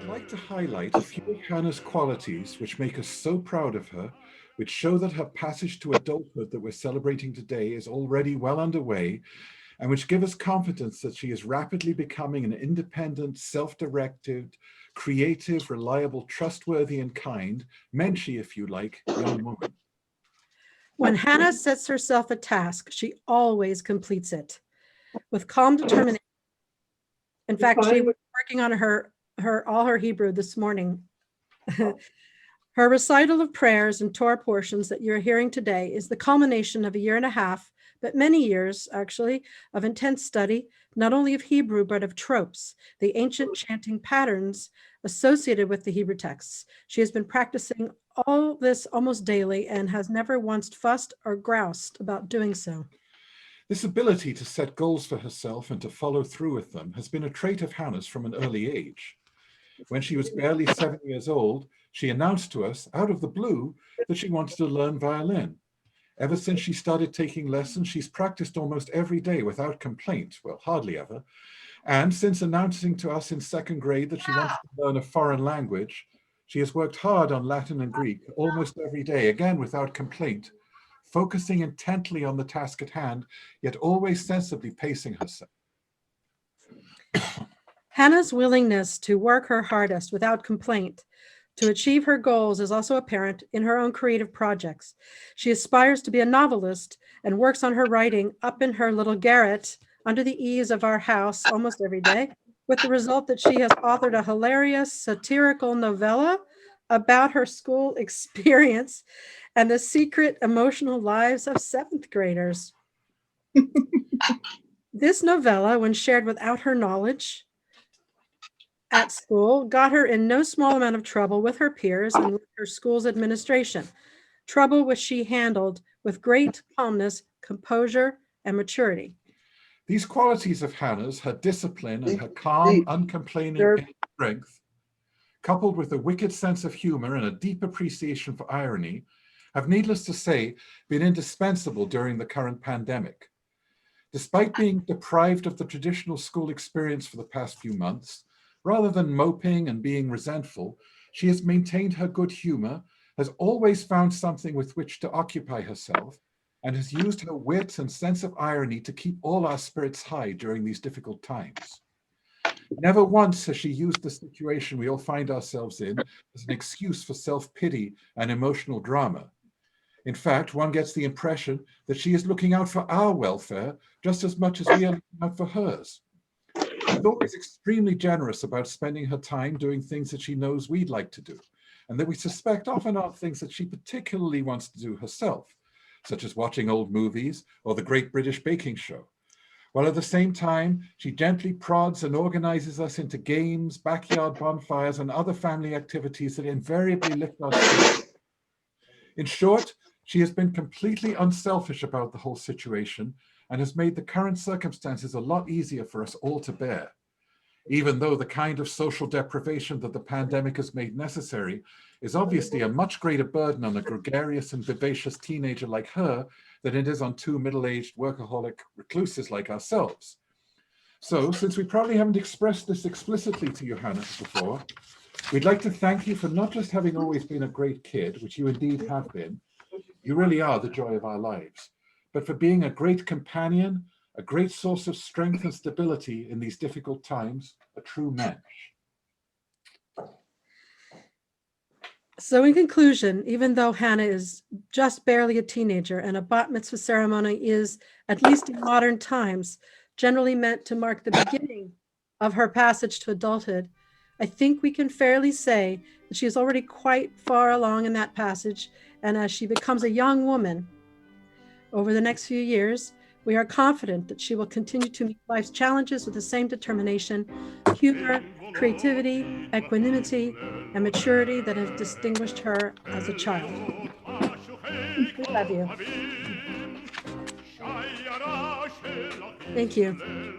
would like to highlight a few of Hannah's qualities which make us so proud of her, which show that her passage to adulthood that we're celebrating today is already well underway, and which give us confidence that she is rapidly becoming an independent, self-directed, creative, reliable, trustworthy, and kind, menschy, if you like, young woman. When Hannah sets herself a task, she always completes it with calm determination. In fact, she was working on all her Hebrew this morning. Her recital of prayers and Torah portions that you're hearing today is the culmination of a year and a half, but many years, actually, of intense study, not only of Hebrew, but of tropes, the ancient chanting patterns associated with the Hebrew texts. She has been practicing all this almost daily and has never once fussed or groused about doing so. This ability to set goals for herself and to follow through with them has been a trait of Hannah's from an early age. When she was barely 7 years old, she announced to us, out of the blue, that she wanted to learn violin. Ever since she started taking lessons, she's practiced almost every day without complaint, well, hardly ever. And since announcing to us in second grade that she wanted to learn a foreign language, she has worked hard on Latin and Greek almost every day, again without complaint, focusing intently on the task at hand, yet always sensibly pacing herself. Hannah's willingness to work her hardest without complaint to achieve her goals is also apparent in her own creative projects. She aspires to be a novelist and works on her writing up in her little garret under the eaves of our house almost every day, with the result that she has authored a hilarious satirical novella about her school experience and the secret emotional lives of seventh graders. This novella, when shared without her knowledge at school, got her in no small amount of trouble with her peers and with her school's administration, trouble which she handled with great calmness, composure, and maturity. These qualities of Hannah's, her discipline and her calm, uncomplaining strength, coupled with a wicked sense of humor and a deep appreciation for irony, have, needless to say, been indispensable during the current pandemic. Despite being deprived of the traditional school experience for the past few months, rather than moping and being resentful, she has maintained her good humor, has always found something with which to occupy herself, and has used her wit and sense of irony to keep all our spirits high during these difficult times. Never once has she used the situation we all find ourselves in as an excuse for self-pity and emotional drama. In fact, one gets the impression that she is looking out for our welfare just as much as we are looking out for hers. She's always extremely generous about spending her time doing things that she knows we'd like to do, and that we suspect often aren't things that she particularly wants to do herself, such as watching old movies or the Great British Baking Show. While at the same time, she gently prods and organizes us into games, backyard bonfires, and other family activities that invariably lift our spirits. In short, she has been completely unselfish about the whole situation and has made the current circumstances a lot easier for us all to bear. Even though the kind of social deprivation that the pandemic has made necessary is obviously a much greater burden on a gregarious and vivacious teenager like her than it is on two middle-aged workaholic recluses like ourselves. So, since we probably haven't expressed this explicitly to you, Hannah, before, we'd like to thank you for not just having always been a great kid, which you indeed have been, you really are the joy of our lives, but for being a great companion, a great source of strength and stability in these difficult times, a true mensch. So in conclusion, even though Hannah is just barely a teenager and a bat mitzvah ceremony is, at least in modern times, generally meant to mark the beginning of her passage to adulthood, I think we can fairly say that she is already quite far along in that passage, and as she becomes a young woman over the next few years, we are confident that she will continue to meet life's challenges with the same determination, humor, creativity, equanimity, and maturity that have distinguished her as a child. We love you. Thank you.